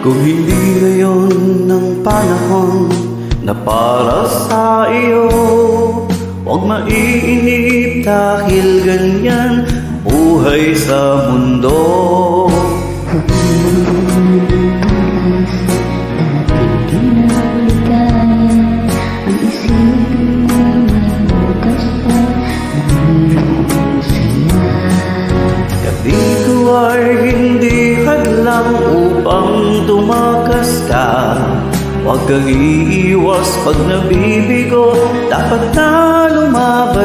Kung hindi ngayon ng panahon na para sa iyo, huwag maiinip dahil ganyan buhay sa mundo. Gabi ko ay hindi hadlang upang tumakas ka. Huwag kang iiwas pag nabibigo, dapat na lumaban.